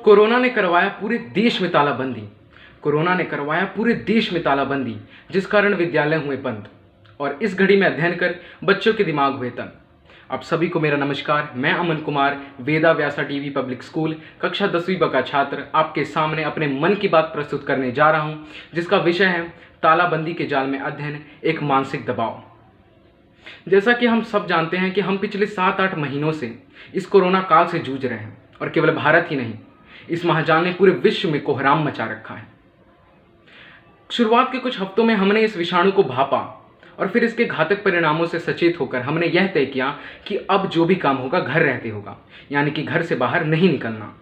Corona ने करवाया पूरे देश में तालाबंदी। कोरोना ने करवाया पूरे देश में तालाबंदी, जिस कारण विद्यालय हुए बंद और इस घड़ी में अध्ययन कर बच्चों के दिमाग हुए तंग। आप सभी को मेरा नमस्कार। मैं अमन कुमार, वेदा व्यासा टीवी पब्लिक स्कूल कक्षा 10वीं ब का छात्र आपके सामने अपने मन की बात प्रस्तुत करने जा रहा हूं, जिसका विषय है तालाबंदी के जाल में अध्ययन, एक मानसिक दबाव। जैसा कि हम सब जानते हैं कि हम पिछले 7-8 महीनों से इस कोरोना काल से जूझ रहे हैं और केवल भारत ही नहीं, इस महाजाल ने पूरे विश्व में कोहराम मचा रखा है। शुरुआत के कुछ हफ्तों में हमने इस विषाणु को भापा और फिर इसके घातक परिणामों से सचेत होकर हमने यह तय किया कि अब जो भी काम होगा घर रहते होगा, यानी कि घर से बाहर नहीं निकलना।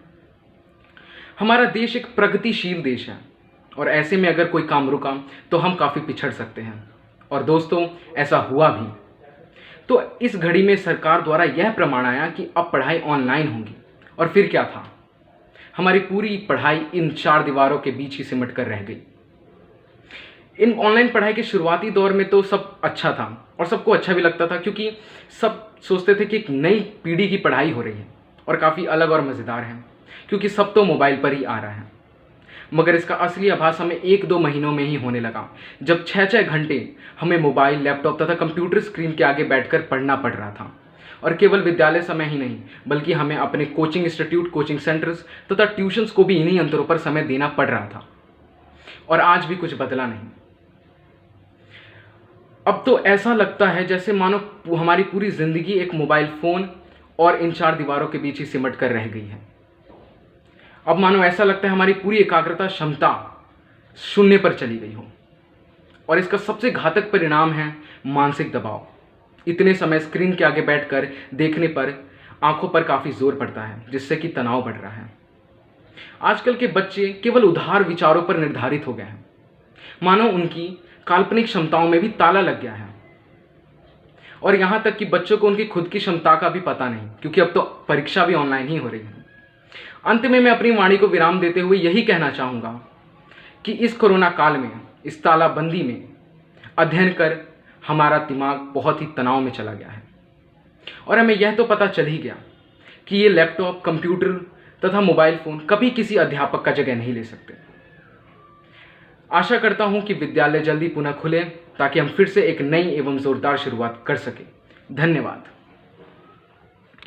हमारा देश एक प्रगतिशील देश है और ऐसे में अगर कोई काम रुका तो हम काफ़ी पिछड़ सकते हैं। और दोस्तों, ऐसा हुआ भी। तो इस घड़ी में सरकार द्वारा यह प्रमाण आया कि अब पढ़ाई ऑनलाइन होगी। और फिर क्या था, हमारी पूरी पढ़ाई इन 4 दीवारों के बीच ही सिमट कर रह गई। इन ऑनलाइन पढ़ाई के शुरुआती दौर में तो सब अच्छा था और सबको अच्छा भी लगता था, क्योंकि सब सोचते थे कि एक नई पीढ़ी की पढ़ाई हो रही है और काफ़ी अलग और मज़ेदार है, क्योंकि सब तो मोबाइल पर ही आ रहा है। मगर इसका असली आभास हमें 1-2 महीनों में ही होने लगा, जब 6-6 घंटे हमें मोबाइल, लैपटॉप तथा कंप्यूटर स्क्रीन के आगे बैठकर पढ़ना पड़ रहा था। और केवल विद्यालय समय ही नहीं, बल्कि हमें अपने कोचिंग इंस्टीट्यूट, कोचिंग सेंटर्स तथा ट्यूशन्स को भी इन्हीं अंतरों पर समय देना पड़ रहा था। और आज भी कुछ बदला नहीं। अब तो ऐसा लगता है जैसे मानो हमारी पूरी जिंदगी एक मोबाइल फोन और इन 4 दीवारों के बीच ही सिमट कर रह गई है। अब मानो ऐसा लगता है हमारी पूरी एकाग्रता क्षमता शून्य पर चली गई हो। और इसका सबसे घातक परिणाम है मानसिक दबाव। इतने समय स्क्रीन के आगे बैठकर देखने पर आंखों पर काफ़ी जोर पड़ता है, जिससे कि तनाव बढ़ रहा है। आजकल के बच्चे केवल उदार विचारों पर निर्धारित हो गए हैं, मानो उनकी काल्पनिक क्षमताओं में भी ताला लग गया है। और यहाँ तक कि बच्चों को उनकी खुद की क्षमता का भी पता नहीं, क्योंकि अब तो परीक्षा भी ऑनलाइन ही हो रही है। अंत में मैं अपनी वाणी को विराम देते हुए यही कहना चाहूँगा कि इस कोरोना काल में, इस तालाबंदी में अध्ययन कर हमारा दिमाग बहुत ही तनाव में चला गया है। और हमें यह तो पता चल ही गया कि ये लैपटॉप, कंप्यूटर तथा मोबाइल फ़ोन कभी किसी अध्यापक का जगह नहीं ले सकते। आशा करता हूँ कि विद्यालय जल्दी पुनः खुले, ताकि हम फिर से एक नई एवं ज़ोरदार शुरुआत कर सकें। धन्यवाद।